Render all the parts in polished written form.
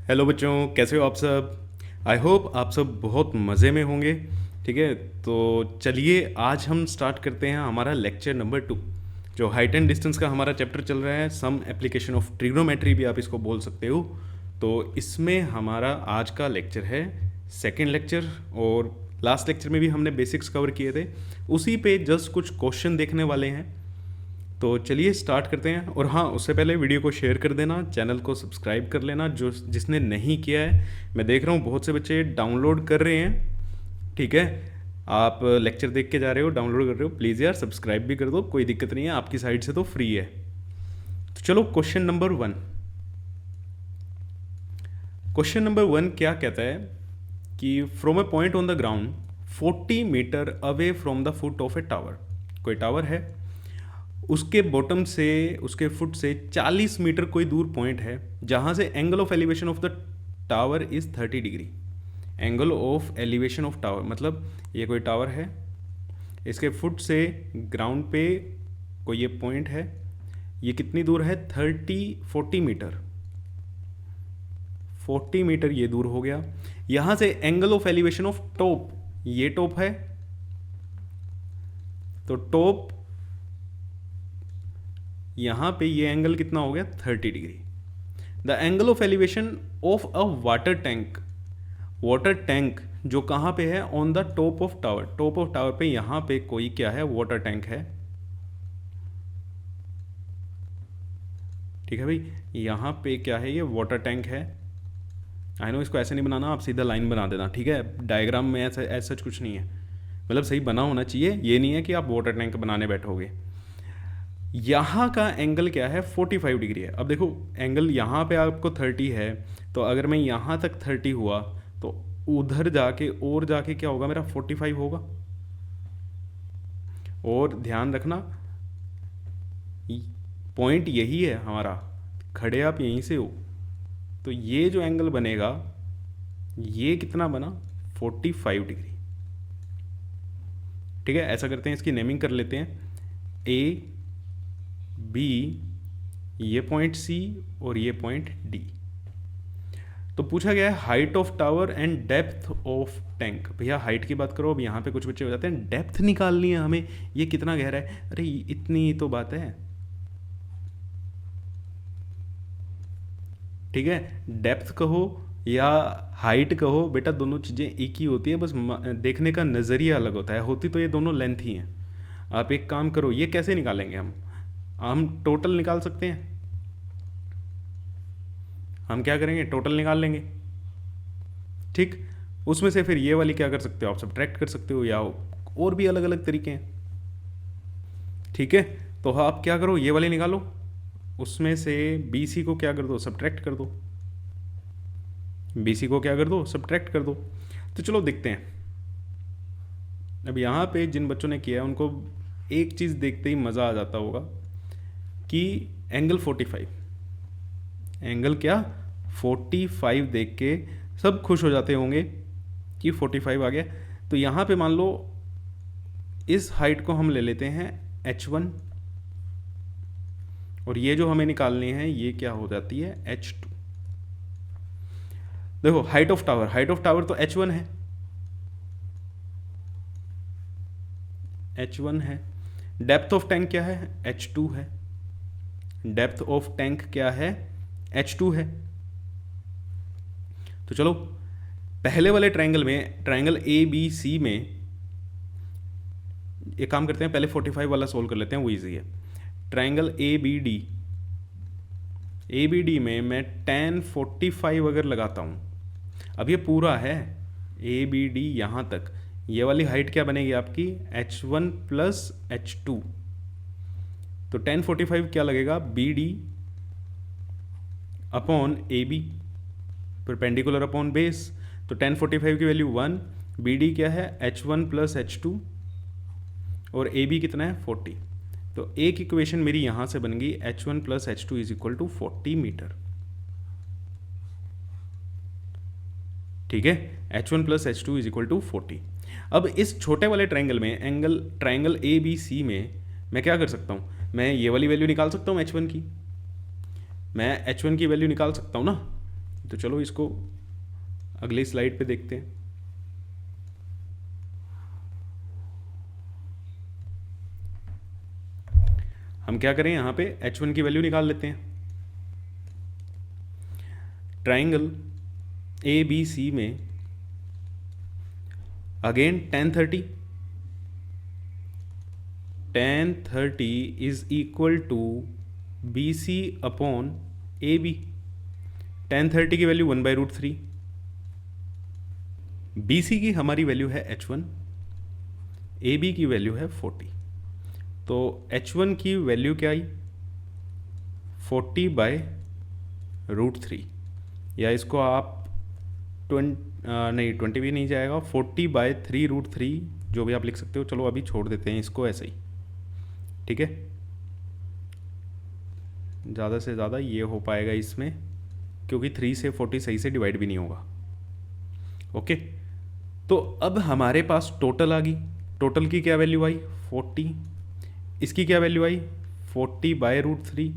Hello बच्चों, कैसे हो आप सब। आई होप आप सब बहुत मज़े में होंगे। ठीक है, तो चलिए आज हम स्टार्ट करते हैं हमारा लेक्चर नंबर 2, जो हाइट एंड डिस्टेंस का हमारा चैप्टर चल रहा है। सम एप्लीकेशन ऑफ ट्रिग्नोमेट्री भी आप इसको बोल सकते हो। तो इसमें हमारा आज का लेक्चर है सेकेंड लेक्चर, और लास्ट लेक्चर में भी हमने बेसिक्स कवर किए थे। उसी पे जस्ट कुछ क्वेश्चन देखने वाले हैं। तो चलिए स्टार्ट करते हैं। और हाँ, उससे पहले वीडियो को शेयर कर देना, चैनल को सब्सक्राइब कर लेना जो जिसने नहीं किया है। मैं देख रहा हूँ बहुत से बच्चे डाउनलोड कर रहे हैं। ठीक है, आप लेक्चर देख के जा रहे हो, डाउनलोड कर रहे हो, प्लीज़ यार सब्सक्राइब भी कर दो, कोई दिक्कत नहीं है, आपकी साइड से तो फ्री है। तो चलो क्वेश्चन नंबर 1। क्वेश्चन नंबर 1 क्या कहता है कि from a point on the ground 40 metre away from the foot of a tower. कोई टावर है, उसके बॉटम से, उसके फुट से 40 मीटर कोई दूर पॉइंट है जहाँ से angle of elevation of the tower is 30 degree. Angle of elevation of tower मतलब ये कोई टावर है, इसके फुट से ग्राउंड पे कोई ये पॉइंट है, ये कितनी दूर है 40 मीटर। 40 मीटर ये दूर हो गया। यहाँ से angle of elevation of top, ये टॉप है, तो टॉप यहाँ पे ये एंगल कितना हो गया 30 degree. The angle of elevation of a water tank, water tank जो कहाँ पे है on the top of tower, top of tower पे यहाँ पे कोई क्या है वाटर टैंक है। ठीक है भाई, यहाँ पे क्या है ये वाटर टैंक है। आई नो इसको ऐसे नहीं बनाना, आप सीधा लाइन बना देना। ठीक है, डायग्राम में ऐसा ऐसा कुछ नहीं है, मतलब सही बना होना चाहिए। ये नहीं है कि आप वाटर टैंक बनाने बैठोगे। यहाँ का एंगल क्या है 45 डिग्री है। अब देखो एंगल यहाँ पे आपको 30 है, तो अगर मैं यहाँ तक 30 हुआ तो उधर जाके और जाके क्या होगा मेरा 45 होगा। और ध्यान रखना पॉइंट यही है हमारा, खड़े आप यहीं से हो, तो ये जो एंगल बनेगा ये कितना बना 45 डिग्री। ठीक है, ऐसा करते हैं, इसकी नेमिंग कर लेते हैं। ए बी, ये पॉइंट सी और ये पॉइंट डी। तो पूछा गया है height of tower and depth of tank. भैया हाइट की बात करो, अब यहाँ पे कुछ बच्चे हो जाते हैं डेप्थ निकालनी है हमें, ये कितना गहरा है। अरे इतनी ही तो बात है। ठीक है, डेप्थ कहो या हाइट कहो बेटा, दोनों चीज़ें एक ही होती है, बस देखने का नज़रिया अलग होता है। होती तो ये दोनों लेंथ ही हैं। आप एक काम करो, ये कैसे निकालेंगे हम टोटल निकाल सकते हैं। हम क्या करेंगे, टोटल निकाल लेंगे। ठीक, उसमें से फिर ये वाली क्या कर सकते हो आप, सब्ट्रैक्ट कर सकते हो, या और भी अलग अलग तरीके हैं। ठीक है, तो आप क्या करो, ये वाली निकालो, उसमें से बी सी को क्या कर दो, सब्ट्रैक्ट कर दो। बी सी को क्या कर दो, सब्ट्रैक्ट कर दो। तो चलो देखते हैं। अब यहाँ पे जिन बच्चों ने किया है उनको एक चीज़ देखते ही मज़ा आ जाता होगा कि एंगल 45, एंगल क्या 45 देख के सब खुश हो जाते होंगे कि 45 आ गया। तो यहाँ पे मान लो इस हाइट को हम ले लेते हैं h1, और ये जो हमें निकालनी है ये क्या हो जाती है h2। देखो height of tower, height of tower तो h1 है, h1 है। डेप्थ ऑफ टैंक क्या है h2 है। डेप्थ ऑफ टैंक क्या है h2 है। तो चलो पहले वाले ट्रायंगल में, ट्रायंगल ए बी सी में एक काम करते हैं, पहले 45 वाला सोल्व कर लेते हैं, वो इजी है। ट्रायंगल ए बी डी में मैं tan 45 अगर लगाता हूँ, अब ये पूरा है ए बी डी यहाँ तक, ये वाली हाइट क्या बनेगी आपकी h1 प्लस h2। तो tan 45 क्या लगेगा B D upon A B, perpendicular upon base. तो tan 45 की वैल्यू 1, बी डी क्या है h1 प्लस h2, और ए बी कितना है 40। तो एक इक्वेशन मेरी यहाँ से बन गई h1 plus h2 is equal to 40 metre. ठीक है, h1 plus h2 is equal to 40। अब इस छोटे वाले ट्रायंगल में, ट्रायंगल ए बी सी में मैं क्या कर सकता हूँ, मैं ये वाली वैल्यू निकाल सकता हूँ h1 की, मैं h1 की वैल्यू निकाल सकता हूँ ना। तो चलो इसको अगली स्लाइड पे देखते हैं। हम क्या करें, यहाँ पे h1 की वैल्यू निकाल लेते हैं। ट्राइंगल ए बी सी में again tan 30 is equal to B C upon A B. tan 30 की वैल्यू 1/√3, बी सी की हमारी वैल्यू है h1, ए बी की वैल्यू है 40। तो h1 की वैल्यू क्या आई, 40/√3, या इसको आप 20 भी नहीं जाएगा, 40/3√3 जो भी आप लिख सकते हो। चलो अभी छोड़ देते हैं इसको ऐसे ही, ठीक है। ज़्यादा से ज़्यादा ये हो पाएगा इसमें, क्योंकि 3 से 40 सही से डिवाइड भी नहीं होगा। ओके, तो अब हमारे पास टोटल आ गई। टोटल की क्या वैल्यू आई, 40। इसकी क्या वैल्यू आई, 40/√3।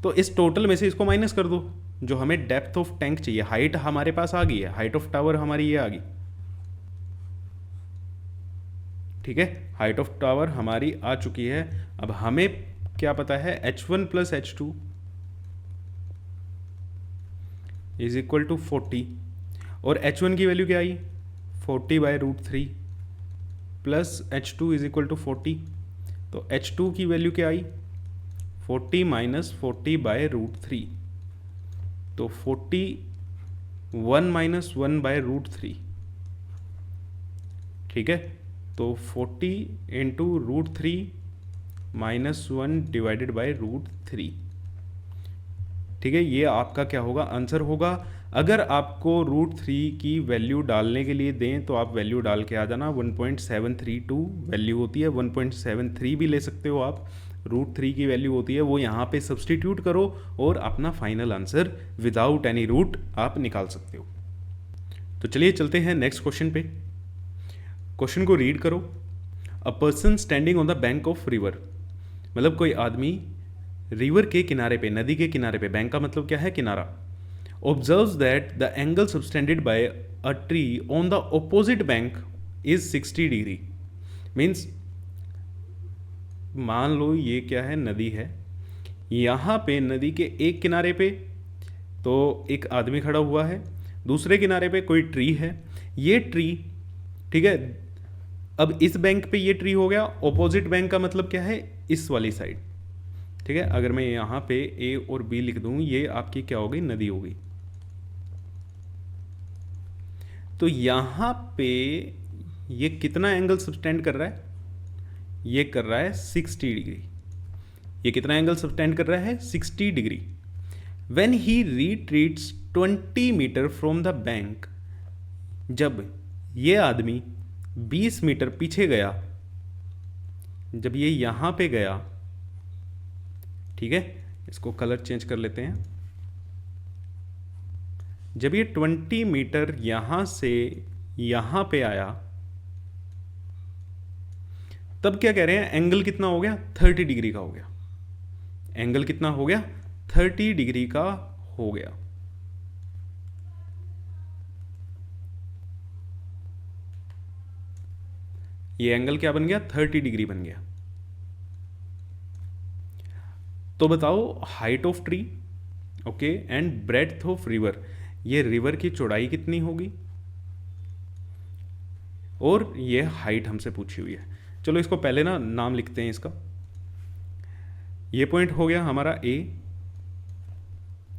तो इस टोटल में से इसको माइनस कर दो, जो हमें डेप्थ ऑफ टैंक चाहिए। हाइट हमारे पास आ गई है, हाइट ऑफ टावर हमारी ये आ गई, ठीक है। हाइट ऑफ टावर हमारी आ चुकी है। अब हमें क्या पता है, h1 plus h2 is equal to 40, और h1 की वैल्यू क्या आई, 40/√3 plus h2 is equal to 40। तो h2 की वैल्यू क्या आई, 40 माइनस 40/√3, तो 41 माइनस 1/√3, ठीक है। तो 40 इंटू √3 माइनस 1 डिवाइडेड बाई √3, ठीक है। ये आपका क्या होगा, आंसर होगा। अगर आपको √3 की वैल्यू डालने के लिए दें तो आप वैल्यू डाल के आ जाना। 1.732 वैल्यू होती है, 1.73 भी ले सकते हो आप। √3 की वैल्यू होती है, वो यहाँ पे सब्सटीट्यूट करो और अपना final answer without any root आप निकाल सकते हो। तो चलिए चलते हैं नेक्स्ट क्वेश्चन पे। क्वेश्चन को रीड करो। A person standing on the bank of river, मतलब कोई आदमी रिवर के किनारे पे, नदी के किनारे पे, बैंक का मतलब क्या है, किनारा, observes that the angle subtended bye a tree on the opposite bank is 60 degree. Means मान लो ये क्या है, नदी है, यहाँ पे नदी के एक किनारे पे तो एक आदमी खड़ा हुआ है, दूसरे किनारे पे कोई ट्री है। ये ट्री, ठीक है, अब इस बैंक पे ये ट्री हो गया, ऑपोजिट बैंक का मतलब क्या है, इस वाली साइड, ठीक है। अगर मैं यहाँ पे ए और बी लिख दूँ, ये आपकी क्या हो गई, नदी हो गई। तो यहाँ पे ये कितना एंगल सबटेंड कर रहा है, ये कर रहा है 60 डिग्री। ये कितना एंगल सबटेंड कर रहा है, 60 degree. When he retreats 20 metre from the bank, जब ये आदमी 20 मीटर पीछे गया, जब ये यहां पे गया, ठीक है, इसको कलर चेंज कर लेते हैं। जब ये 20 मीटर यहां से यहां पे आया, तब क्या कह रहे हैं, एंगल कितना हो गया, 30 डिग्री का हो गया। एंगल कितना हो गया, 30 डिग्री का हो गया। ये एंगल क्या बन गया, 30 डिग्री बन गया। तो बताओ height of tree, okay, and breadth of river, ये रिवर की चौड़ाई कितनी होगी, और ये हाइट हमसे पूछी हुई है। चलो इसको पहले ना नाम लिखते हैं इसका। ये पॉइंट हो गया हमारा ए,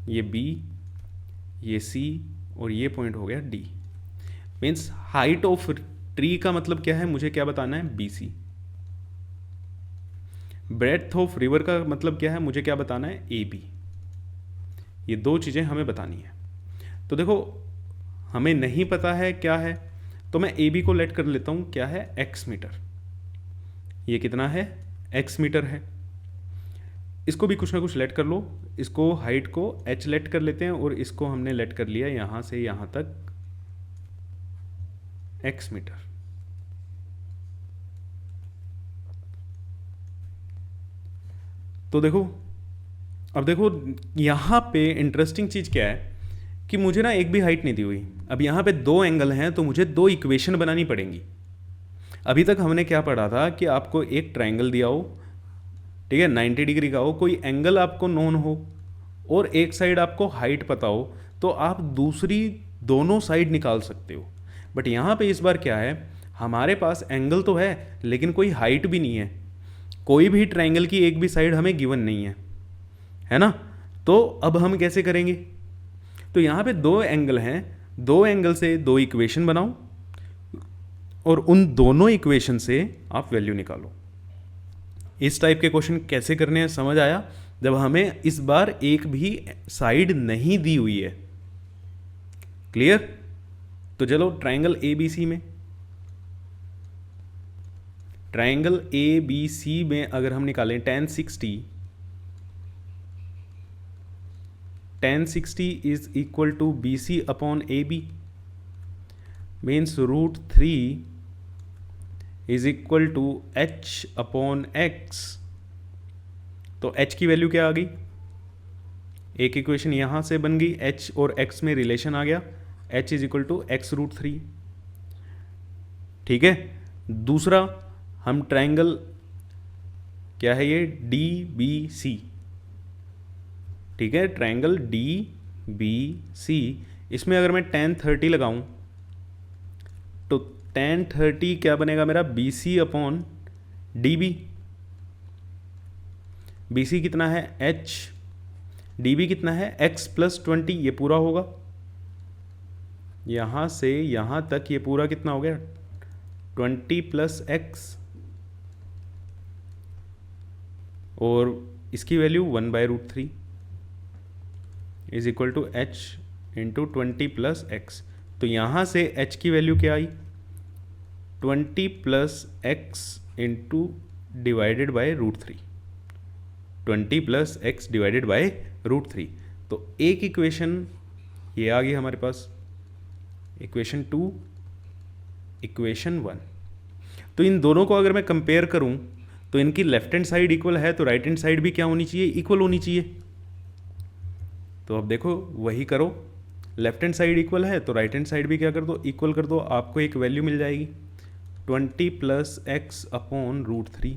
ये बी, ये सी, और ये पॉइंट हो गया D. Means height of tree का मतलब क्या है, मुझे क्या बताना है, B C. Breadth of river का मतलब क्या है, मुझे क्या बताना है, ए बी। ये दो चीज़ें हमें बतानी है। तो देखो हमें नहीं पता है क्या है, तो मैं ए बी को लेट कर लेता हूँ, क्या है, एक्स मीटर। ये कितना है, एक्स मीटर है। इसको भी कुछ ना कुछ लेट कर लो। इसको हाइट को एच लेट कर लेते हैं, और इसको हमने लेट कर लिया यहाँ से यहाँ तक एक्स मीटर। तो देखो अब देखो यहाँ पे इंटरेस्टिंग चीज़ क्या है कि मुझे ना एक भी हाइट नहीं दी हुई। अब यहाँ पे दो एंगल हैं तो मुझे दो इक्वेशन बनानी पड़ेंगी। अभी तक हमने क्या पढ़ा था कि आपको एक ट्राइंगल दिया हो, ठीक है, 90 डिग्री का हो, कोई एंगल आपको नोन हो और एक साइड आपको हाइट पता हो, तो आप दूसरी दोनों साइड निकाल सकते हो। बट यहाँ पे इस बार क्या है, हमारे पास एंगल तो है लेकिन कोई हाइट भी नहीं है, कोई भी ट्राइंगल की एक भी साइड हमें गिवन नहीं है ना। तो अब हम कैसे करेंगे? तो यहाँ पे दो एंगल हैं, दो एंगल से दो इक्वेशन बनाओ और उन दोनों इक्वेशन से आप वैल्यू निकालो। इस टाइप के क्वेश्चन कैसे करने हैं समझ आया, जब हमें इस बार एक भी साइड नहीं दी हुई है। क्लियर? तो चलो ट्राइंगल ए बी सी में, ट्राइंगल ए बी सी में अगर हम निकालें tan 60 is equal to B C upon A B, means √3 is equal to h upon x। तो h की वैल्यू क्या आ गई? एक इक्वेशन यहाँ से बन गई, h और x में रिलेशन आ गया, h is equal to x√3। ठीक है। दूसरा हम ट्राइंगल क्या है ये, डी बी सी, ठीक है, ट्राइंगल डी बी सी, इसमें अगर मैं tan 30 लगाऊं तो tan 30 क्या बनेगा मेरा, B C upon D B. B C कितना है h, डी बी कितना है x प्लस 20, ये पूरा होगा यहाँ से यहाँ तक, ये पूरा कितना हो गया 20 प्लस x, और इसकी value 1/√3 is equal to h into 20 plus x। तो यहाँ से h की वैल्यू क्या आई, 20 plus x into divided by √3, 20 plus x divided by √3। तो एक इक्वेशन ये आ गई हमारे पास, इक्वेशन 2, इक्वेशन 1। तो इन दोनों को अगर मैं कंपेयर करूं तो इनकी लेफ्ट हैंड साइड इक्वल है, तो राइट हैंड साइड भी क्या होनी चाहिए, इक्वल होनी चाहिए। तो अब देखो वही करो, लेफ्ट हैंड साइड इक्वल है तो राइट हैंड साइड भी क्या कर दो, इक्वल कर दो, आपको एक वैल्यू मिल जाएगी 20 प्लस x अपॉन √3।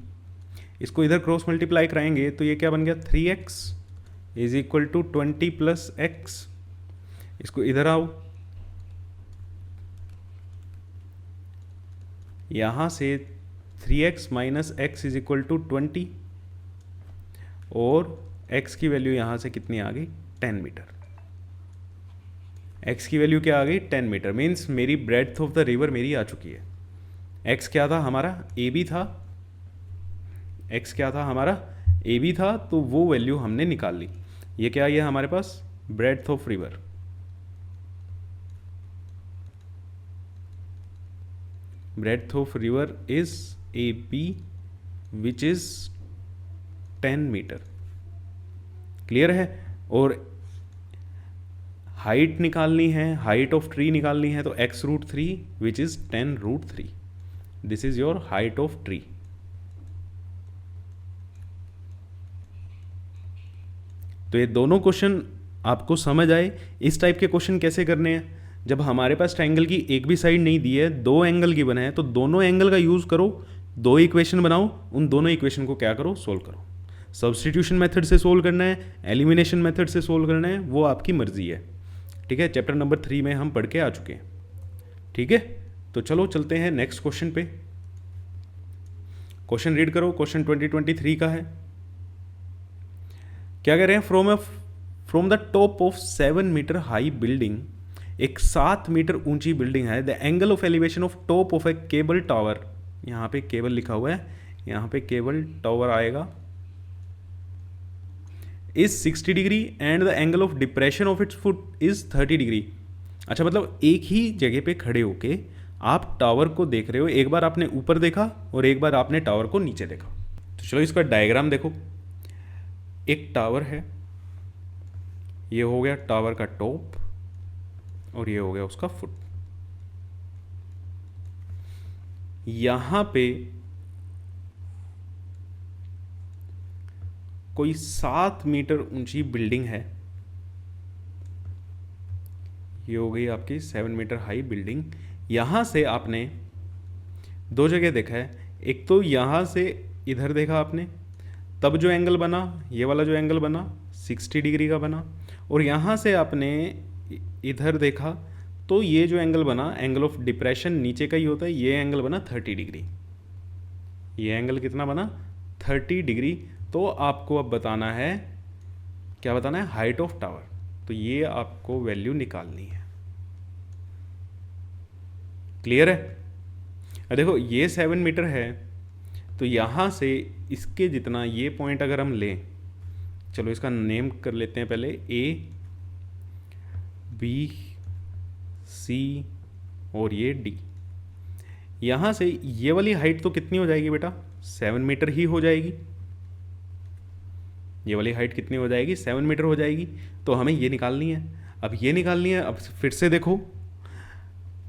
इसको इधर क्रॉस मल्टीप्लाई कराएंगे तो ये क्या बन गया 3x is equal to 20 plus x। इसको इधर आओ, यहाँ से 3x minus x is equal to 20, और x की वैल्यू यहाँ से कितनी आ गई 10 मीटर। x की वैल्यू क्या आ गई 10 मीटर, मीन्स मेरी ब्रेड्थ ऑफ द रिवर मेरी आ चुकी है। x क्या था हमारा, ए बी था, x क्या था हमारा ए बी था, तो वो वैल्यू हमने निकाल ली। ये क्या है हमारे पास, breadth of river, breadth of river is AB which is 10 metre. Clear है? और हाइट निकालनी है, हाइट ऑफ ट्री निकालनी है, तो x√3 which is 10√3, this is your height of tree. तो ये दोनों क्वेश्चन आपको समझ आए। इस टाइप के क्वेश्चन कैसे करने हैं, जब हमारे पास ट्राइंगल की एक भी साइड नहीं दी है, दो एंगल की बना है, तो दोनों एंगल का यूज़ करो, दो इक्वेशन बनाओ, उन दोनों इक्वेशन को क्या करो, सोल्व करो। सब्स्टिट्यूशन मेथड से सोल्व करना है, एलिमिनेशन मेथड से सोल्व करना है, वो आपकी मर्जी है। ठीक है, चैप्टर नंबर 3 में हम पढ़ के आ चुके हैं। ठीक है, तो चलो चलते हैं नेक्स्ट क्वेश्चन पे। क्वेश्चन रीड करो, क्वेश्चन 2023 का है। क्या कह रहे हैं, from the top of 7 metre high building, एक 7 मीटर ऊंची बिल्डिंग है, the angle of elevation of top of a cable tower, यहाँ पे केबल लिखा हुआ है, यहाँ पे केबल टावर आएगा, is 60 degree and the angle of depression of its foot is 30 degree. अच्छा, मतलब एक ही जगह पे खड़े होके आप टावर को देख रहे हो, एक बार आपने ऊपर देखा और एक बार आपने टावर को नीचे देखा। तो चलो इसका डायग्राम देखो। एक टावर है, ये हो गया टावर का टॉप और ये हो गया उसका फुट। यहां पे कोई 7 मीटर ऊंची बिल्डिंग है, ये हो गई आपकी 7 मीटर हाई बिल्डिंग। यहाँ से आपने दो जगह देखा है, एक तो यहाँ से इधर देखा आपने, तब जो एंगल बना, ये वाला जो एंगल बना 60 डिग्री का बना, और यहाँ से आपने इधर देखा तो ये जो एंगल बना, एंगल ऑफ डिप्रेशन नीचे का ही होता है, ये एंगल बना 30 डिग्री। ये एंगल कितना बना? 30 डिग्री। तो आपको अब बताना है, क्या बताना है? Height of tower. तो ये आपको वैल्यू निकालनी है। क्लियर है? देखो ये 7 मीटर है, तो यहाँ से इसके जितना ये पॉइंट अगर हम लें, चलो इसका नेम कर लेते हैं पहले, ए बी सी और ये डी। यहाँ से ये वाली हाइट तो कितनी हो जाएगी बेटा? 7 मीटर ही हो जाएगी। ये वाली हाइट कितनी हो जाएगी? 7 मीटर हो जाएगी। तो हमें ये निकालनी है। अब ये निकालनी है, अब फिर से देखो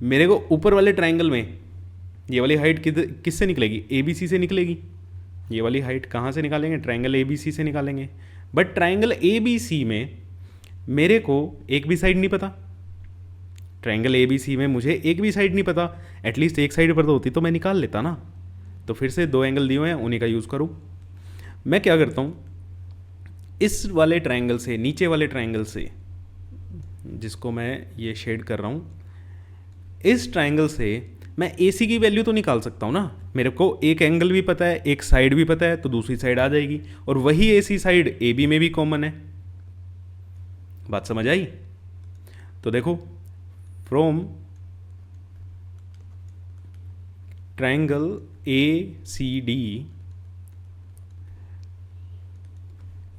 मेरे को ऊपर वाले ट्रायंगल में ये वाली हाइट किससे निकलेगी? ए बी सी से निकलेगी। ये वाली हाइट कहाँ से निकालेंगे? ट्रायंगल ए बी सी से निकालेंगे। But triangle A B C में मेरे को एक भी साइड नहीं पता। ट्रायंगल ए बी सी में मुझे एक भी साइड नहीं पता। एटलीस्ट एक साइड पर तो होती तो मैं निकाल लेता ना। तो फिर से दो एंगल दिए हुए हैं, उन्हीं का यूज़ करूँ। मैं क्या करता हूँ, इस वाले ट्रायंगल से, नीचे वाले ट्रायंगल से, जिसको मैं ये शेड कर रहा हूँ, इस ट्रायंगल से मैं ए सी की वैल्यू तो निकाल सकता हूँ ना। मेरे को एक एंगल भी पता है, एक साइड भी पता है, तो दूसरी साइड आ जाएगी। और वही ए सी साइड ए बी में भी कॉमन है। बात समझ आई? तो देखो, from triangle A C D,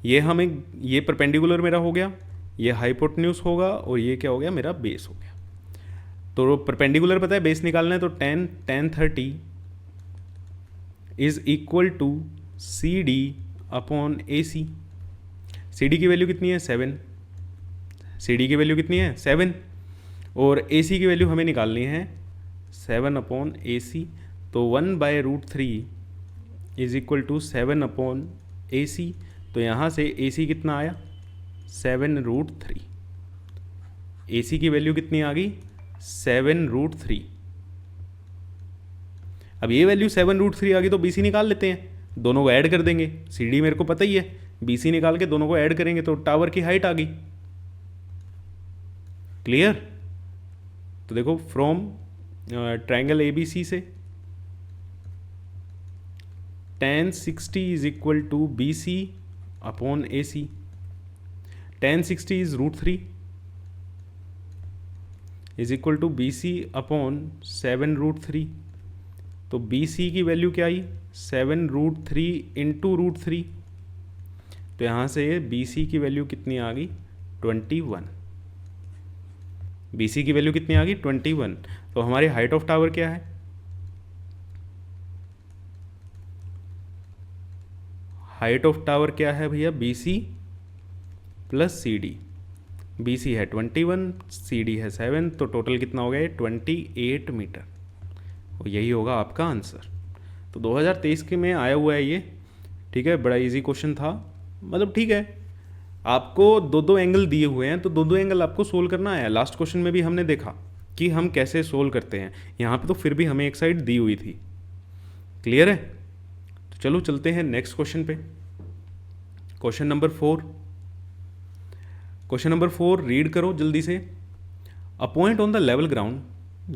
ये हमें, ये परपेंडिकुलर मेरा हो गया, ये हाइपोटेन्यूज होगा, और ये क्या हो गया? मेरा बेस हो गया। तो परपेंडिकुलर पता है, बेस निकालना है, तो tan 30 is equal to C D upon A C. C D की वैल्यू कितनी है? 7। सी डी की वैल्यू कितनी है? 7। और ए सी की वैल्यू हमें निकालनी है 7 अपॉन ए सी। तो 1/√3 is equal to 7 upon A C. तो यहाँ से ए सी कितना आया? 7√3। ए सी की वैल्यू कितनी आ गई? 7√3। अब ये वैल्यू 7√3 आ गई, तो बी सी निकाल लेते हैं, दोनों को ऐड कर देंगे। सी डी मेरे को पता ही है, बी सी निकाल के दोनों को ऐड करेंगे तो टावर की हाइट आ गई। क्लियर? तो देखो, from triangle A B C से tan 60 is equal to B C upon A C. tan 60 is √3 is equal to B C upon 7√3। तो बी सी की वैल्यू क्या आई? 7√3 इंटू √3। तो यहाँ से बी सी की वैल्यू कितनी आ गई? 21। बी सी की वैल्यू कितनी आ गई? 21। तो हमारी हाइट ऑफ टावर क्या है? हाइट ऑफ टावर क्या है भैया? B C plus C D. B C है 21, सी डी है 7, तो टोटल कितना हो गया? 28 मीटर। और यही होगा आपका आंसर। तो 2023 के में आया हुआ है ये। ठीक है, बड़ा इजी क्वेश्चन था, मतलब ठीक है। आपको दो दो एंगल दिए हुए हैं, तो दो दो एंगल आपको सोल्व करना है। लास्ट क्वेश्चन में भी हमने देखा कि हम कैसे सोल्व करते हैं। यहाँ पे तो फिर भी हमें एक साइड दी हुई थी। क्लियर है? तो चलो चलते हैं नेक्स्ट क्वेश्चन पे। Question number 4। Question number 4 read करो जल्दी से। A point on the level ground,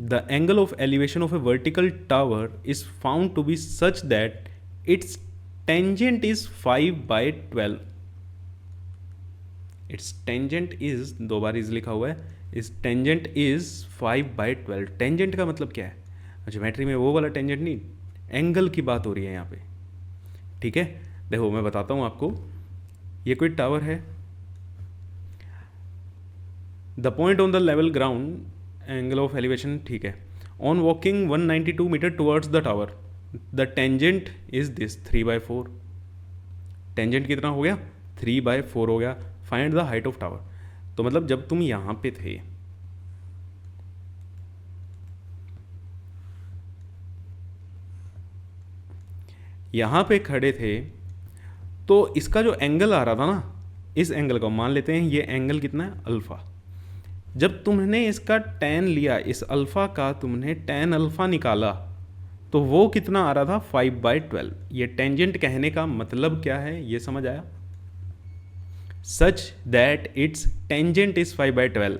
the angle of elevation of a vertical tower is found to be such that its tangent is 5/12. its tangent is, दो bar is लिखा हुआ है, इस tangent is 5/12। Tangent का मतलब क्या है? Geometry में वो वाला टेंजेंट नहीं, एंगल की बात हो रही है यहाँ पे। ठीक है, देखो मैं बताता हूँ आपको। ये कोई टावर है, the point on the level ground, angle of elevation, ठीक है, on walking 192 metre towards the tower, the tangent is this 3/4। Tangent कितना हो गया? 3/4 हो गया। Find the height of tower. तो मतलब जब तुम यहाँ पे थे, यहाँ पे खड़े थे, तो इसका जो एंगल आ रहा था ना, इस एंगल को मान लेते हैं ये एंगल कितना है, अल्फ़ा। जब तुमने इसका tan लिया, इस अल्फ़ा का तुमने tan अल्फ़ा निकाला, तो वो कितना आ रहा था, 5/12। ये टेंजेंट कहने का मतलब क्या है, ये समझ आया? Such that it's tangent is 5/12।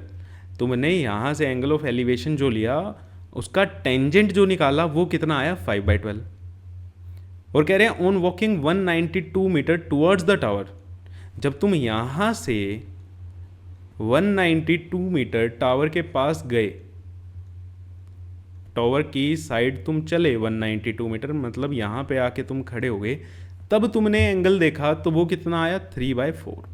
तुमने यहाँ से एंगल ऑफ एलिवेशन जो लिया, उसका टेंजेंट जो निकाला वो कितना आया, 5/12। और कह रहे हैं on walking 192 metre towards the tower. जब तुम यहाँ से 192 मीटर टावर के पास गए, टावर की साइड तुम चले 192 मीटर, मतलब यहाँ पे आके तुम खड़े हो गए, तब तुमने एंगल देखा तो वो कितना आया, 3/4।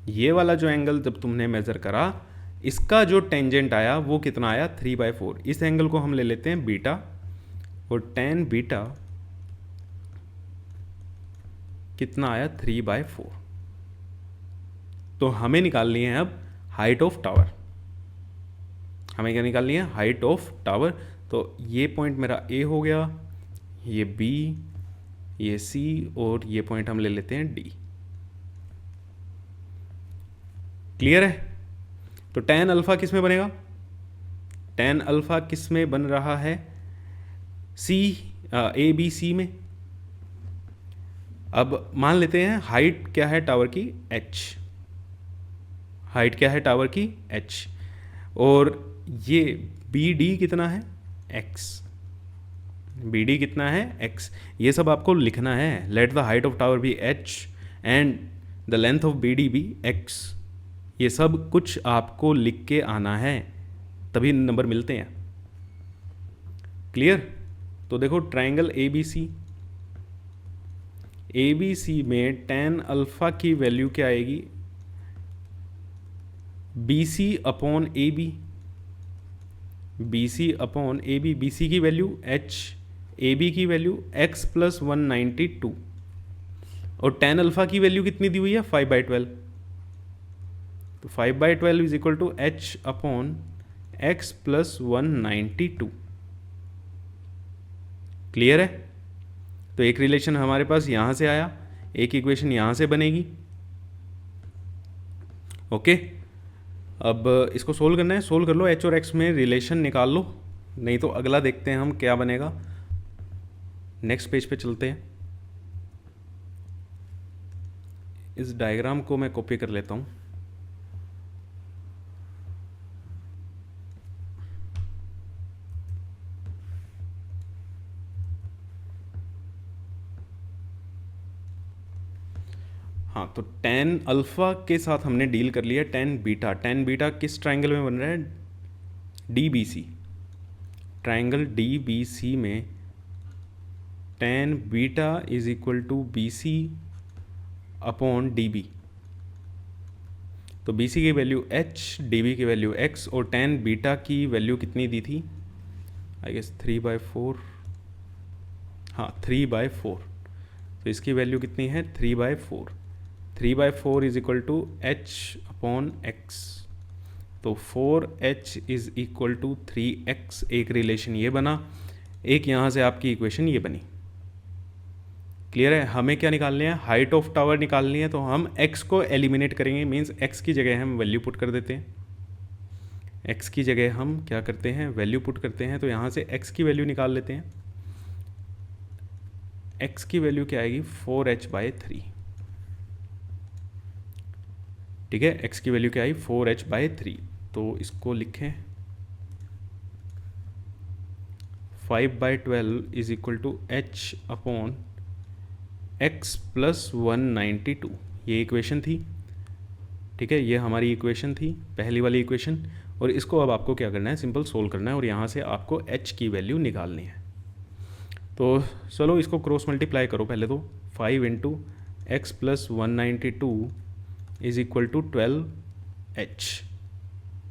ये वाला जो एंगल जब तुमने मेजर करा, इसका जो टेंजेंट आया वो कितना आया, 3/4। इस एंगल को हम ले लेते हैं बीटा, और tan बीटा कितना आया, 3/4। तो हमें निकालनी है अब हाइट ऑफ टावर। हमें क्या निकालनी है, हाइट ऑफ टावर। तो ये पॉइंट मेरा ए हो गया, ये बी, ये सी, और ये पॉइंट हम ले लेते हैं डी। क्लियर है? तो tan अल्फ़ा किस में बनेगा, tan अल्फ़ा किस में बन रहा है, सी, ए बी सी में। अब मान लेते हैं हाइट क्या है टावर की, h। हाइट क्या है टावर की, h। और ये बी डी कितना है, x। बी डी कितना है, x। ये सब आपको लिखना है। Let the height of tower B h and the length of B D B x। ये सब कुछ आपको लिख के आना है, तभी नंबर मिलते हैं। क्लियर? तो देखो ट्रायंगल ए बी सी में tan अल्फ़ा की वैल्यू क्या आएगी, B C upon A B. B C upon A B, B C की वैल्यू h, ए बी की वैल्यू x + 192, और tan अल्फ़ा की वैल्यू कितनी दी हुई है, 5/12। तो 5/12 is equal to h upon x + 192। Clear है? तो एक रिलेशन हमारे पास यहाँ से आया, एक इक्वेशन यहाँ से बनेगी। ओके, अब इसको सोल्व करना है, सोल्व कर लो, h और x में रिलेशन निकाल लो, नहीं तो अगला देखते हैं हम क्या बनेगा। नेक्स्ट पेज पे चलते हैं। इस डायग्राम को मैं कॉपी कर लेता हूँ। हाँ, तो tan अल्फ़ा के साथ हमने डील कर लिया। tan बीटा किस ट्रायंगल में बन रहा है, D B C. Triangle D B C में tan beta is equal to B C upon D B. तो बी सी की वैल्यू h, डी बी की वैल्यू x, और tan बीटा की वैल्यू कितनी दी थी, आई गेस 3/4। हाँ, 3/4। तो इसकी वैल्यू कितनी है, 3/4। 3/4 is equal to h upon x। तो 4h is equal to 3x। एक रिलेशन ये बना, एक यहाँ से आपकी इक्वेशन ये बनी। क्लियर है? हमें क्या निकालनी है, हाइट ऑफ टावर निकालनी है। तो हम x को एलिमिनेट करेंगे, मीन्स x की जगह हम वैल्यू पुट कर देते हैं। x की जगह हम क्या करते हैं, वैल्यू पुट करते हैं। तो यहाँ से x की वैल्यू निकाल लेते हैं। x की वैल्यू क्या आएगी, 4h/3। ठीक है, x की वैल्यू क्या आई, 4h/3। तो इसको लिखें 5/12 is equal to h upon x + 192। ये इक्वेशन थी। ठीक है, ये हमारी इक्वेशन थी, पहली वाली इक्वेशन। और इसको अब आपको क्या करना है, सिंपल सोल्व करना है, और यहाँ से आपको h की वैल्यू निकालनी है। तो चलो इसको क्रॉस मल्टीप्लाई करो पहले। तो 5 × x + 192 is equal to 12h।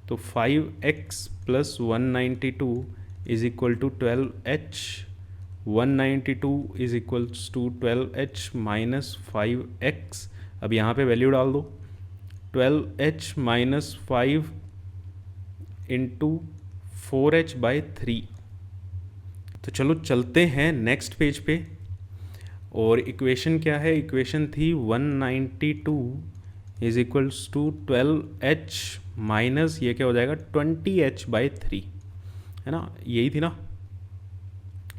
तो 5x + 192 is equal to 12h। 192 is equals to 12h minus 5x। अब यहाँ पे वैल्यू डाल दो, 12h - 5 × 4h/3। तो चलो चलते हैं नेक्स्ट पेज पे। और इक्वेशन क्या है? इक्वेशन थी 192 is equals to 12h minus ये क्या हो जाएगा 20h/3, है ना? यही थी ना?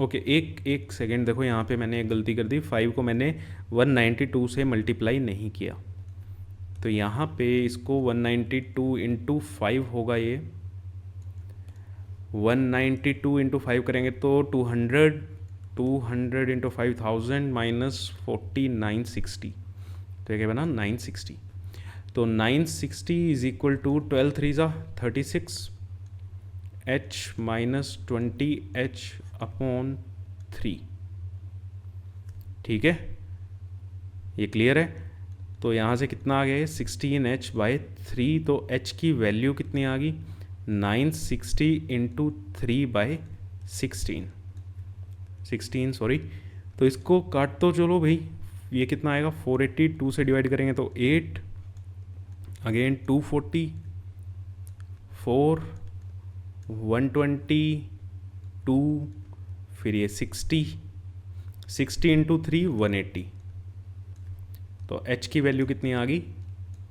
ओके, एक सेकेंड, देखो यहाँ पे मैंने एक गलती कर दी। 5 को मैंने 192 से मल्टीप्लाई नहीं किया, तो यहाँ पे इसको 192 इंटू 5 होगा। ये 192 इंटू 5 करेंगे तो 200 इंटू 5000 माइनस 4960, तो ये क्या बना 960। तो 960 is equal to 12 3 36 h minus 20h upon 3। ठीक है, ये क्लियर है? तो यहाँ से कितना आ गया है 16h/3, तो h की वैल्यू कितनी आ गई 960 इंटू 3/16 सॉरी। तो इसको काट तो चलो भाई, ये कितना आएगा 480, 2 से डिवाइड करेंगे तो 8, अगेन 240, 4, 120, 2, फिर ये 60 इंटू 3 180। तो h की वैल्यू कितनी आ गई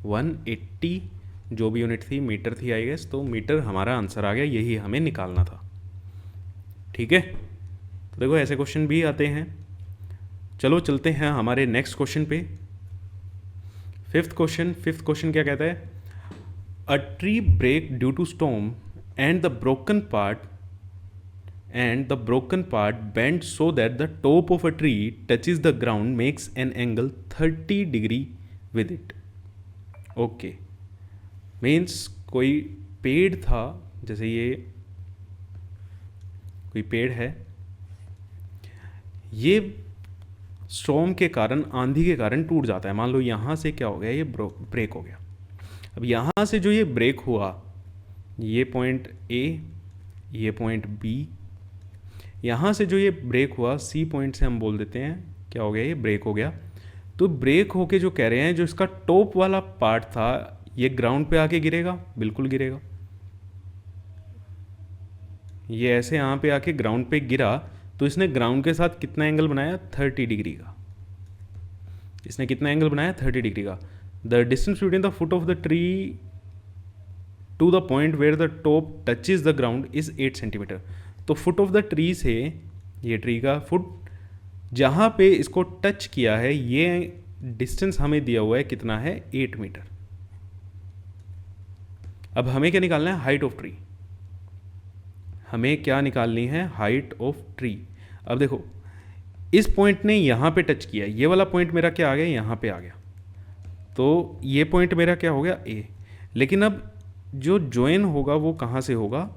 180, जो भी यूनिट थी मीटर थी आई गेस, तो मीटर हमारा आंसर आ गया, यही हमें निकालना था। ठीक है, तो देखो ऐसे क्वेश्चन भी आते हैं। चलो चलते हैं हमारे नेक्स्ट क्वेश्चन पे। फिफ्थ क्वेश्चन क्या कहता है? A tree break due to storm and the broken part bends so that the top of a tree touches the ground, makes an angle 30 degree with it. Okay, means कोई पेड़ था, जैसे ये कोई पेड़ है, ये स्टॉर्म के कारण, आंधी के कारण टूट जाता है। मान लो यहाँ से क्या हो गया, ये ब्रेक हो गया। अब यहाँ से जो ये ब्रेक हुआ, ये पॉइंट ए, ये पॉइंट बी, यहाँ से जो ये ब्रेक हुआ सी पॉइंट से हम बोल देते हैं क्या हो गया, ये ब्रेक हो गया। तो ब्रेक होके जो कह रहे हैं, जो इसका टॉप वाला पार्ट था ये ग्राउंड पे आके गिरेगा, बिल्कुल गिरेगा। ये ऐसे यहाँ पे आके ग्राउंड पे गिरा, तो इसने ग्राउंड के साथ कितना एंगल बनाया 30 डिग्री का। इसने कितना एंगल बनाया 30 डिग्री का। The distance between the foot of the tree to the point where the top touches the ground is 8 centimetre. तो फुट ऑफ द ट्री से, ये ट्री का फुट जहाँ पे इसको टच किया है, ये डिस्टेंस हमें दिया हुआ है कितना है 8 मीटर। अब हमें क्या निकालना है हाइट ऑफ ट्री, हमें क्या निकालनी है हाइट ऑफ ट्री। अब देखो इस पॉइंट ने यहाँ पे टच किया, ये वाला पॉइंट मेरा क्या आ गया यहाँ पे आ गया, तो ये पॉइंट मेरा क्या हो गया ए। लेकिन अब जो ज्वाइन होगा वो कहाँ से होगा?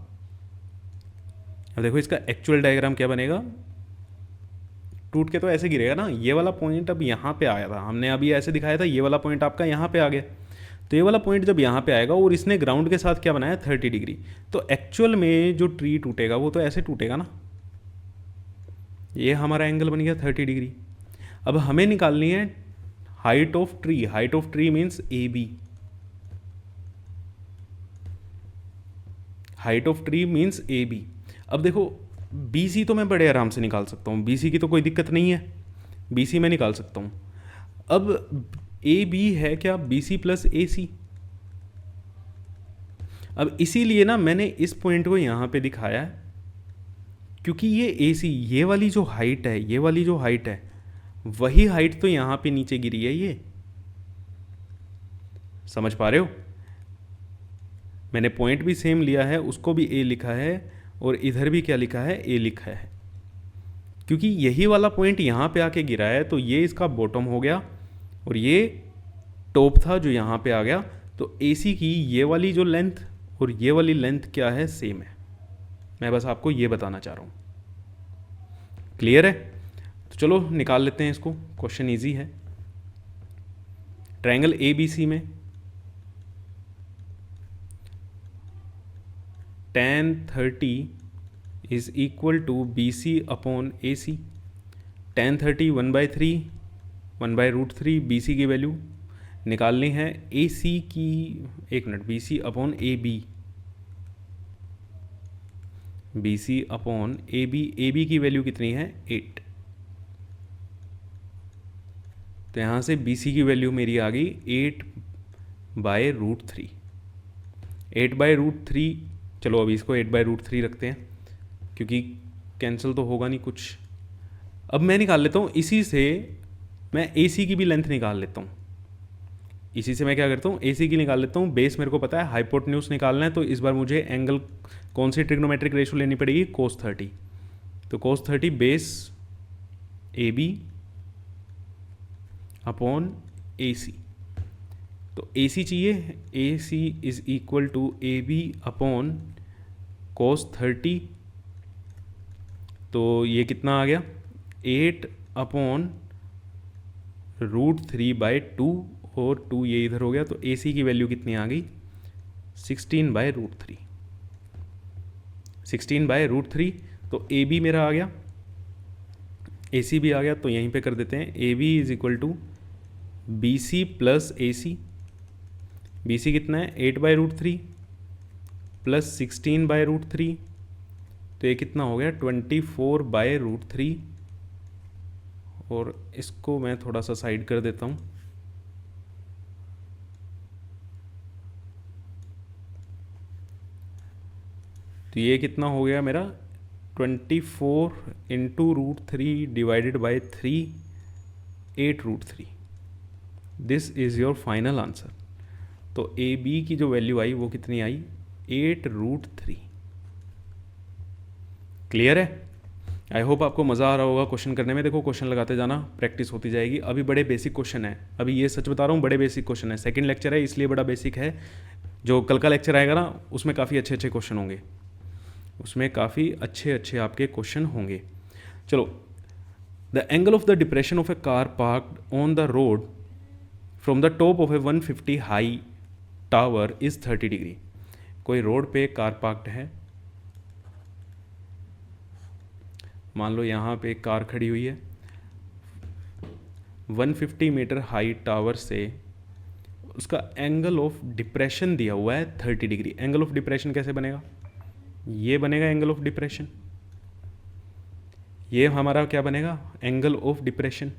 अब देखो इसका एक्चुअल डायग्राम क्या बनेगा, टूट के तो ऐसे गिरेगा ना। ये वाला पॉइंट अब यहाँ पे आया था, हमने अभी ऐसे दिखाया था, ये वाला पॉइंट आपका यहाँ पे आ गया। तो ये वाला पॉइंट जब यहाँ पे आएगा और इसने ग्राउंड के साथ क्या बनाया 30 डिग्री, तो एक्चुअल में जो ट्री टूटेगा वो तो ऐसे टूटेगा ना। ये हमारा एंगल बन गया 30 डिग्री। अब हमें निकालनी है height of tree. Height of tree means A B. Height of tree means A B. अब देखो बी सी तो मैं बड़े आराम से निकाल सकता हूँ, बी सी की तो कोई दिक्कत नहीं है, बी सी मैं निकाल सकता हूँ। अब ए बी है क्या बी सी प्लस ए सी। अब इसीलिए ना मैंने इस पॉइंट को यहाँ पे दिखाया है, क्योंकि ये ए सी, ये वाली जो हाइट है, ये वाली जो हाइट है, वही हाइट तो यहाँ पे नीचे गिरी है। ये समझ पा रहे हो? मैंने पॉइंट भी सेम लिया है, उसको भी ए लिखा है और इधर भी क्या लिखा है ए लिखा है, क्योंकि यही वाला पॉइंट यहाँ पे आके गिरा है। तो ये इसका बॉटम हो गया और ये टॉप था जो यहाँ पे आ गया। तो AC की ये वाली जो लेंथ और ये वाली लेंथ क्या है सेम है। मैं बस आपको ये बताना चाह रहा हूँ। क्लियर है? तो चलो निकाल लेते हैं इसको, क्वेश्चन इजी है। ट्रायंगल ABC में tan 30 is equal to BC upon AC। tan 30 1/3 1/√3 BC की वैल्यू निकालनी है। AC की, एक minute, BC upon AB। B C upon A B की वैल्यू कितनी है 8। तो यहाँ से बी सी की वैल्यू मेरी आ गई 8/√3। 8/√3, चलो अभी इसको 8/√3 रखते हैं क्योंकि कैंसिल तो होगा नहीं कुछ। अब मैं निकाल लेता हूँ इसी से, मैं ए सी की भी लेंथ निकाल लेता हूँ। इसी से मैं क्या करता हूँ, ए सी की निकाल लेता हूँ। बेस मेरे को पता है, हाइपोटेन्यूज निकालना है, तो इस बार मुझे एंगल कौन सी ट्रिग्नोमेट्रिक रेशो लेनी पड़ेगी, cos 30। तो cos 30 base A B upon A C. तो ए सी चाहिए, A C is equal to A B upon cos 30। तो ये कितना आ गया 8/√3/2 और 2 ये इधर हो गया। तो ए सी की वैल्यू कितनी आ गई 16/√3। 16/√3। तो ए बी मेरा आ गया, ए सी भी आ गया। तो यहीं पे कर देते हैं A B is equal to B C plus A C. B C कितना है 8/√3 प्लस 16/√3। तो ये कितना हो गया 24/√3। और इसको मैं थोड़ा सा साइड कर देता हूँ। तो ये कितना हो गया मेरा 24 into √3 divided by 3, 8√3। This is your final answer. तो ए बी की जो वैल्यू आई वो कितनी आई 8√3। क्लियर है? आई होप आपको मज़ा आ रहा होगा क्वेश्चन करने में। देखो क्वेश्चन लगाते जाना, प्रैक्टिस होती जाएगी। अभी बड़े बेसिक क्वेश्चन है, अभी ये सच बता रहा हूँ, बड़े बेसिक क्वेश्चन है। सेकंड लेक्चर है इसलिए बड़ा बेसिक है। जो कल का लेक्चर आएगा ना उसमें काफ़ी अच्छे अच्छे क्वेश्चन होंगे, उसमें काफ़ी अच्छे अच्छे आपके क्वेश्चन होंगे। चलो, the angle of the depression of A car parked on the road from the top of A 150 high tower is 30 degree. कोई रोड पे कार पार्क्ड है, मान लो यहाँ पे एक कार खड़ी हुई है, 150 मीटर हाई टावर से उसका एंगल ऑफ डिप्रेशन दिया हुआ है 30 डिग्री। एंगल ऑफ डिप्रेशन कैसे बनेगा, ये बनेगा एंगल ऑफ डिप्रेशन। ये हमारा क्या बनेगा एंगल ऑफ डिप्रेशन।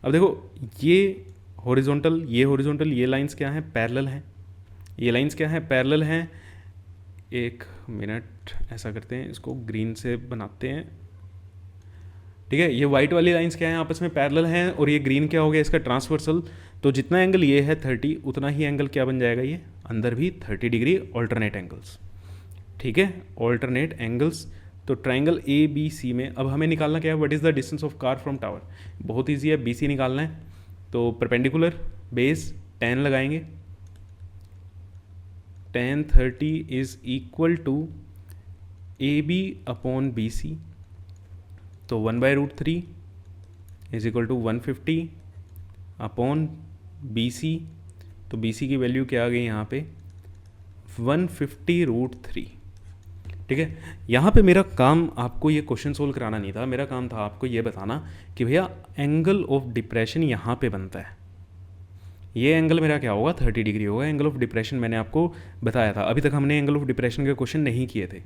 अब देखो ये हॉरिजॉन्टल, ये हॉरिजॉन्टल, ये लाइंस क्या हैं पैरेलल हैं। ये लाइंस क्या हैं पैरेलल हैं। एक मिनट ऐसा करते हैं, इसको ग्रीन से बनाते हैं, ठीक है। ये वाइट वाली लाइंस क्या है आपस में पैरेलल हैं, और ये ग्रीन क्या हो गया इसका ट्रांसवर्सल। तो जितना एंगल ये है 30, उतना ही एंगल क्या बन जाएगा ये अंदर भी 30 डिग्री ऑल्टरनेट एंगल्स, ठीक है, ऑल्टरनेट एंगल्स। तो ट्राइंगल ए बी सी में अब हमें निकालना क्या है, what is the distance of car from tower. बहुत ईजी है, बी सी निकालना है। तो परपेंडिकुलर बेस 10 लगाएंगे, tan 30 is equal to A B upon B C. तो 1/√3 is equal to 150 upon B C. तो बी सी की वैल्यू क्या आ गई यहाँ पे 150√3, ठीक है। यहाँ पे मेरा काम आपको ये क्वेश्चन सोल्व कराना नहीं था, मेरा काम था आपको ये बताना कि भैया एंगल ऑफ डिप्रेशन यहाँ पे बनता है। ये एंगल मेरा क्या होगा 30 डिग्री होगा। एंगल ऑफ डिप्रेशन मैंने आपको बताया था, अभी तक हमने एंगल ऑफ डिप्रेशन के क्वेश्चन नहीं किए थे, है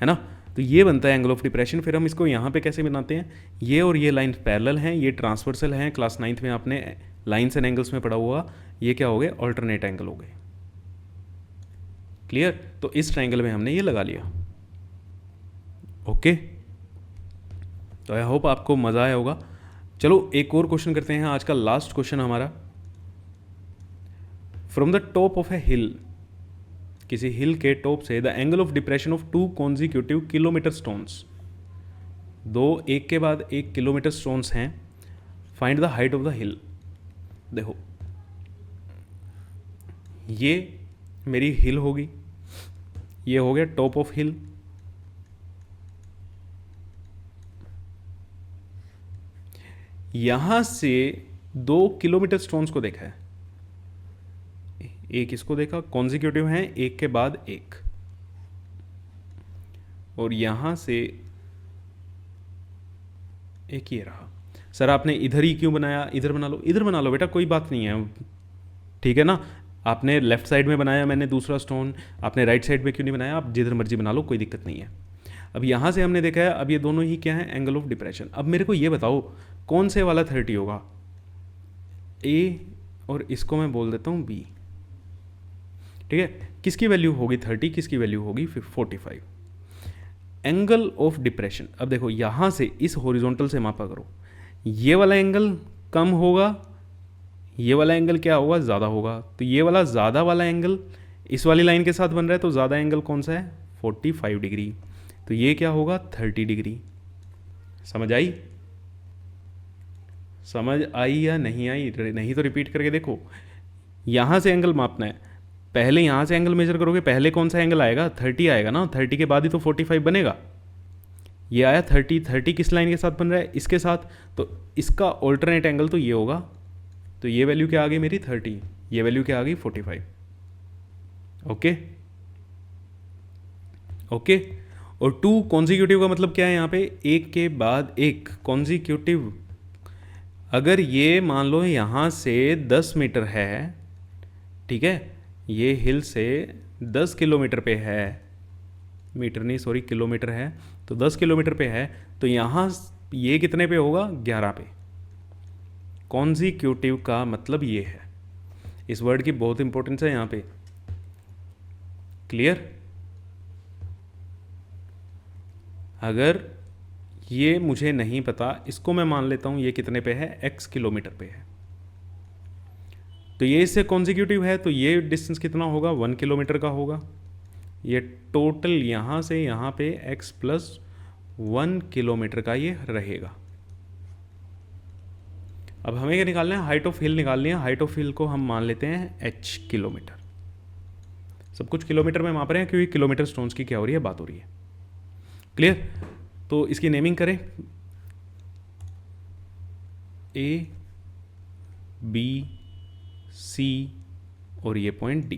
ना। तो ये बनता है एंगल ऑफ डिप्रेशन। फिर हम इसको यहाँ पे कैसे बनाते हैं, ये और ये लाइन पैरेलल हैं, ये ट्रांसवर्सल हैं। क्लास 9th में आपने लाइन्स एंड एंगल्स में पढ़ा हुआ, ये क्या हो गए ऑल्टरनेट एंगल हो गए। क्लियर? तो इस ट्राइंगल में हमने ये लगा लिया, ओके। तो आई होप आपको मज़ा आया होगा। चलो एक और क्वेश्चन करते हैं, आज का लास्ट क्वेश्चन हमारा। फ्रॉम द टॉप ऑफ ए हिल, किसी हिल के टॉप से, the angle of depression of 2 consecutive kilometre stones, 2 एक के बाद एक किलोमीटर स्टोन्स हैं, find the height of the हिल। देखो ये मेरी हिल होगी, ये हो गया टॉप ऑफ हिल। यहां से 2 किलोमीटर स्टोन्स को देखा है, एक इसको देखा, कॉन्जिक्यूटिव हैं एक के बाद एक, और यहां से एक ये रहा। सर आपने इधर ही क्यों बनाया, इधर बना लो, इधर बना लो बेटा, कोई बात नहीं है, ठीक है ना। आपने लेफ्ट साइड में बनाया, मैंने दूसरा स्टोन, आपने राइट साइड में क्यों नहीं बनाया, आप जिधर मर्जी बना लो, कोई दिक्कत नहीं है। अब यहाँ से हमने देखा है, अब ये दोनों ही क्या है, एंगल ऑफ डिप्रेशन। अब मेरे को ये बताओ कौन से वाला 30 होगा, ए और इसको मैं बोल देता हूँ बी, ठीक है। किसकी वैल्यू होगी 30, किसकी वैल्यू होगी 45। एंगल ऑफ डिप्रेशन, अब देखो यहाँ से इस हॉरिजॉन्टल से मापा करो, ये वाला एंगल कम होगा, ये वाला एंगल क्या होगा, ज़्यादा होगा। तो ये वाला ज़्यादा वाला एंगल इस वाली लाइन के साथ बन रहा है, तो ज़्यादा एंगल कौन सा है, 45 डिग्री। तो ये क्या होगा, 30 डिग्री। समझ आई, समझ आई या नहीं आई? नहीं तो रिपीट करके देखो। यहाँ से एंगल मापना है, पहले यहाँ से एंगल मेजर करोगे, पहले कौन सा एंगल आएगा, 30 आएगा ना, 30 के बाद ही तो 45 बनेगा। ये आया 30, 30 किस लाइन के साथ बन रहा है, इसके साथ, तो इसका ऑल्टरनेट एंगल तो ये होगा। तो ये वैल्यू क्या आ गई मेरी 30, ये वैल्यू क्या आ गई 45। Okay okay. और 2 कॉन्जिक्यूटिव का मतलब क्या है, यहाँ पे एक के बाद एक कॉन्जिक्यूटिव। अगर ये मान लो यहाँ से 10 मीटर है, ठीक है, ये हिल से 10 किलोमीटर पे है, मीटर नहीं सॉरी किलोमीटर है, तो 10 किलोमीटर पे है, तो यहाँ ये कितने पे होगा, 11 पे। कॉन्जिक्यूटिव का मतलब ये है, इस वर्ड की बहुत इंपॉर्टेंस है यहाँ पे। क्लियर? अगर ये मुझे नहीं पता, इसको मैं मान लेता हूँ ये कितने पे है, x किलोमीटर पे है, तो ये इससे कॉन्जिक्यूटिव है, तो ये डिस्टेंस कितना होगा, 1 किलोमीटर का होगा। ये टोटल यहाँ से यहाँ पे x प्लस 1 किलोमीटर का ये रहेगा। अब हमें क्या निकालना है, हाइट ऑफ हिल निकालनी है। हाइट ऑफ हिल को हम मान लेते हैं h किलोमीटर। सब कुछ किलोमीटर में माप रहे हैं, क्योंकि किलोमीटर स्टोन्स की क्या हो रही है, बात हो रही है। क्लियर? तो इसकी नेमिंग करें, A, B, C और ये पॉइंट D।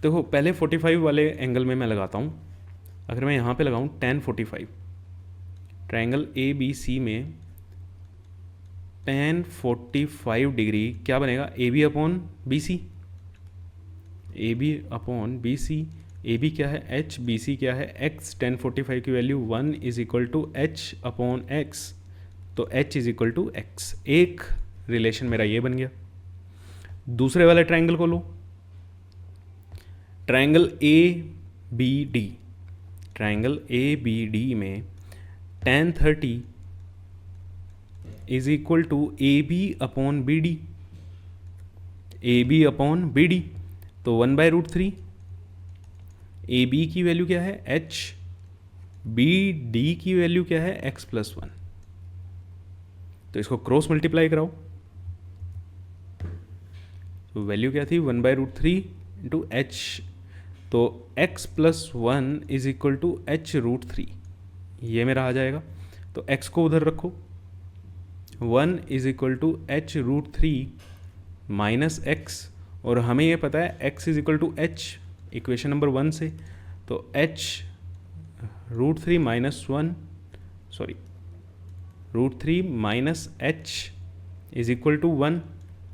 देखो पहले 45 वाले एंगल में मैं लगाता हूँ। अगर मैं यहाँ पे लगाऊँ tan 45, ट्रायंगल ABC में tan 45 डिग्री क्या बनेगा, AB upon BC। AB upon BC, AB क्या है H, BC क्या है X। tan 45 की value 1 is equal to H upon X, तो H is equal to X। एक रिलेशन मेरा ये बन गया। दूसरे वाले ट्रायंगल को लो, ट्रायंगल ABD, ट्रायंगल ABD में tan 30 is equal to AB upon BD, AB upon BD, तो 1/√3। AB की वैल्यू क्या है H, BD की वैल्यू क्या है X प्लस 1। तो इसको क्रॉस मल्टीप्लाई कराओ, तो वैल्यू क्या थी, 1/√3 इंटू H, तो X plus 1 is equal to H√3, ये मेरा आ जाएगा। तो X को उधर रखो, 1 is equal to H√3 minus X, और हमें ये पता है X is equal to H equation number 1 से, तो H√3 minus 1 sorry √3 minus H is equal to 1।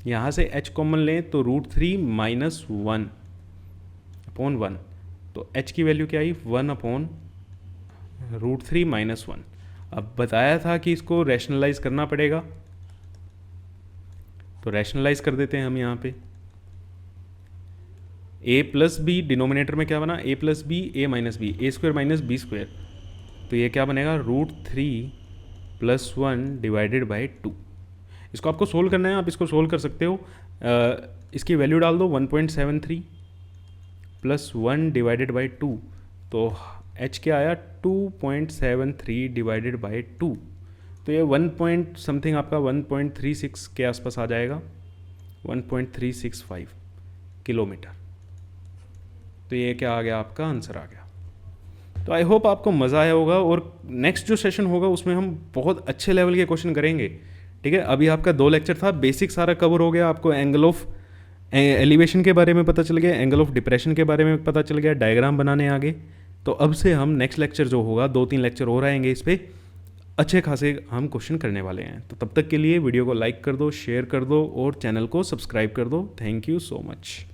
यहाँ से H कॉमन लें तो √3 माइनस 1 अपॉन 1, तो H की वैल्यू क्या आई, 1 अपॉन √3 माइनस 1। अब बताया था कि इसको रैशनलाइज करना पड़ेगा, तो रैशनलाइज कर देते हैं हम यहाँ पे। a प्लस बी, डिनोमिनेटर में क्या बना, a plus B, a minus B, A square minus B square, तो ये क्या बनेगा, √3 प्लस 1 डिवाइडेड बाई 2। इसको आपको सोल्व करना है, आप इसको सोल्व कर सकते हो। इसकी वैल्यू डाल दो 1.73 प्लस 1 डिवाइडेड बाई 2, तो h क्या आया 2.73 डिवाइडेड बाई 2, तो ये 1 पॉइंट समथिंग आपका 1.36 के आसपास आ जाएगा, 1.365 किलोमीटर। तो ये क्या आ गया, आपका आंसर आ गया। तो आई होप आपको मज़ा आया होगा, और नेक्स्ट जो सेशन होगा उसमें हम बहुत अच्छे लेवल के क्वेश्चन करेंगे। ठीक है, अभी आपका 2 लेक्चर था, बेसिक सारा कवर हो गया, आपको एंगल ऑफ एलिवेशन के बारे में पता चल गया, एंगल ऑफ डिप्रेशन के बारे में पता चल गया, डायग्राम बनाने आगे। तो अब से हम नेक्स्ट लेक्चर जो होगा 2-3 लेक्चर और आएंगे, इस पर अच्छे खासे हम क्वेश्चन करने वाले हैं। तो तब तक के लिए वीडियो को लाइक कर दो, शेयर कर दो और चैनल को सब्सक्राइब कर दो। Thank you so much.